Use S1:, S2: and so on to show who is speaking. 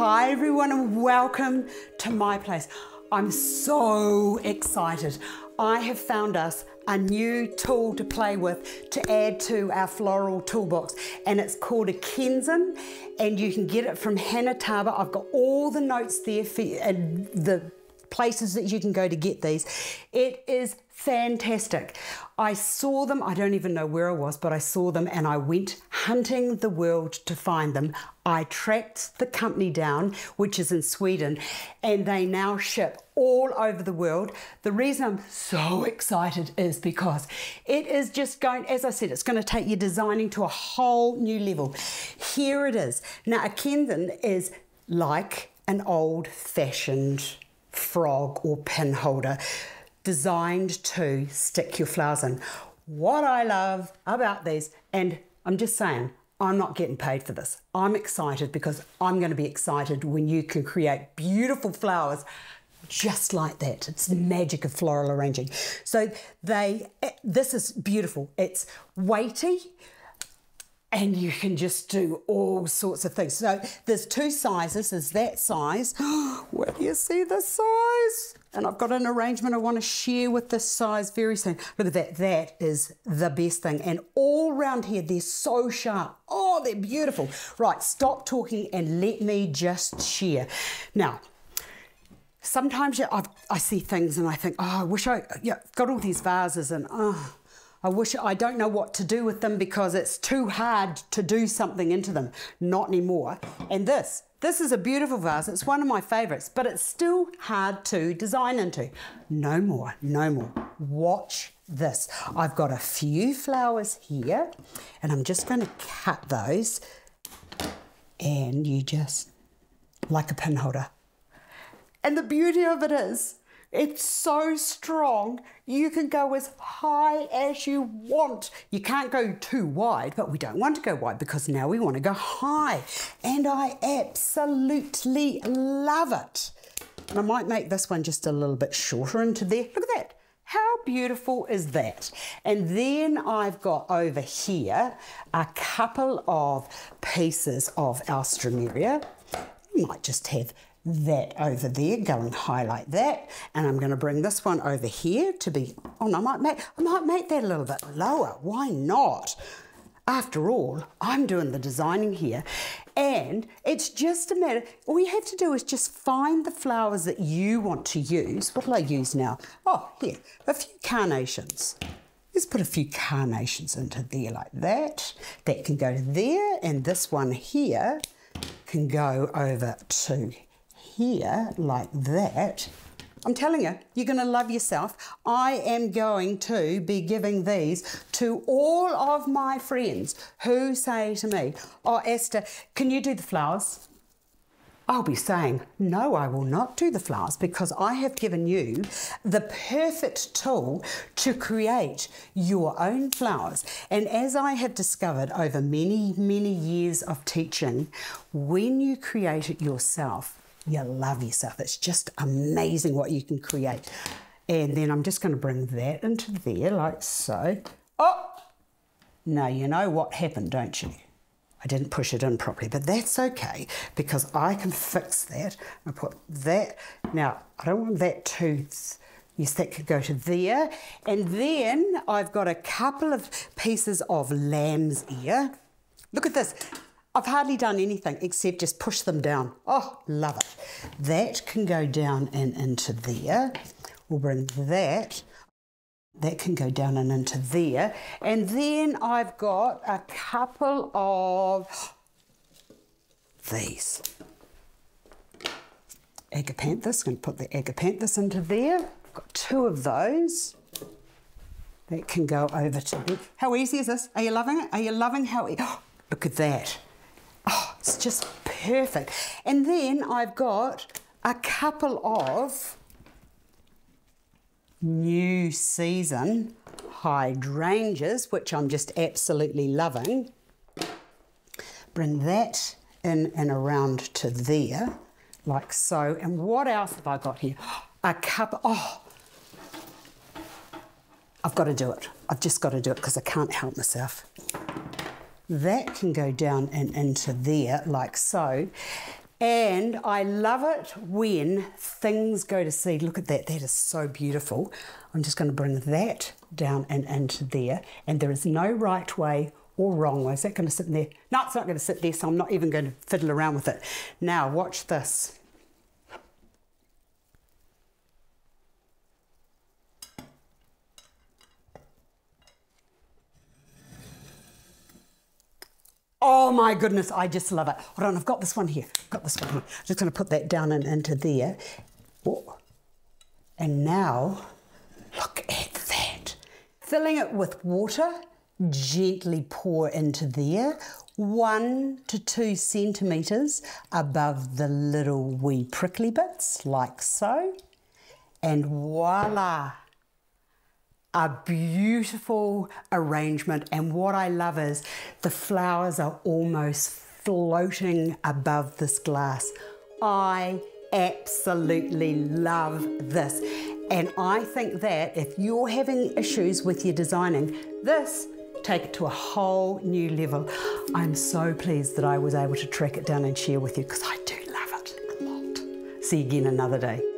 S1: Hi everyone and welcome to my place. I'm so excited. I have found us a new tool to play with to add to our floral toolbox, and it's called a Kenzan, and you can get it from Hanataba. I've got all the notes there for you and the places that you can go to get these. It is fantastic. I saw them, I don't even know where I was, but I saw them and I went hunting the world to find them. I tracked the company down, which is in Sweden, and they now ship all over the world. The reason I'm so excited is because it is just going, as I said, it's going to take your designing to a whole new level. Here it is. Now, a Kenzan is like an old-fashioned frog or pin holder designed to stick your flowers in. What I love about these, and I'm just saying, I'm not getting paid for this. I'm excited because I'm going to be excited when you can create beautiful flowers just like that. It's the magic of floral arranging. So this is beautiful. It's weighty, and you can just do all sorts of things. So there's two sizes. There's that size. Where do you see the size? And I've got an arrangement I want to share with this size very soon. Look at that. That is the best thing. And all around here, they're so sharp. Oh, they're beautiful. Right, stop talking and let me just share. Now, sometimes I see things and I think, oh, I wish got all these vases and I don't know what to do with them because it's too hard to do something into them. Not anymore. And this is a beautiful vase. It's one of my favorites, but it's still hard to design into. No more, no more. Watch this. I've got a few flowers here, and I'm just going to cut those, and you just, like a pin holder. And the beauty of it is, it's so strong, you can go as high as you want. You can't go too wide, but we don't want to go wide because now we want to go high. And I absolutely love it. And I might make this one just a little bit shorter into there. Look at that. How beautiful is that? And then I've got over here a couple of pieces of Astar. You might just have that over there, go and highlight that, and I'm going to bring this one over here to be, I might make that a little bit lower. Why not? After all, I'm doing the designing here, and it's just a matter, all you have to do is just find the flowers that you want to use. What will I use now? Oh, here, a few carnations. Let's put a few carnations into there like that. That can go to there, and this one here can go over to here like that. I'm telling you, you're going to love yourself. I am going to be giving these to all of my friends who say to me, oh, Astar, can you do the flowers? I'll be saying, no, I will not do the flowers because I have given you the perfect tool to create your own flowers. And as I have discovered over many, many years of teaching, when you create it yourself, you love yourself. It's just amazing what you can create. And then I'm just going to bring that into there like so. Oh, now you know what happened, don't you? I didn't push it in properly, but that's okay because I can fix that. I put that. Now, I don't want that too, yes, that could go to there. And then I've got a couple of pieces of lamb's ear. Look at this. I've hardly done anything except just push them down. Oh, love it. That can go down and into there. We'll bring that. That can go down and into there. And then I've got a couple of these. Agapanthus. I'm going to put the agapanthus into there. I've got two of those. That can go over to there. How easy is this? Are you loving it? Are you loving how easy? Oh, look at that. Oh, it's just perfect. And then I've got a couple of new season hydrangeas, which I'm just absolutely loving. Bring that in and around to there, like so. And what else have I got here? A cup, oh, I've got to do it. I've just got to do it because I can't help myself. That can go down and into there like so. And I love it when things go to seed. Look at that, that is so beautiful. I'm just going to bring that down and into there. And there is no right way or wrong way. Is that going to sit in there? No, it's not going to sit there, so I'm not even going to fiddle around with it. Now, watch this. Oh my goodness, I just love it. Hold on, I've got this one here. I've got this one here. I'm just going to put that down and into there. Oh. And now, look at that. Filling it with water, gently pour into there, 1 to 2 centimetres above the little wee prickly bits, like so. And voila! A beautiful arrangement, and what I love is the flowers are almost floating above this glass. I absolutely love this, and I think that if you're having issues with your designing, this take it to a whole new level. I'm so pleased that I was able to track it down and share with you because I do love it a lot. See you again another day.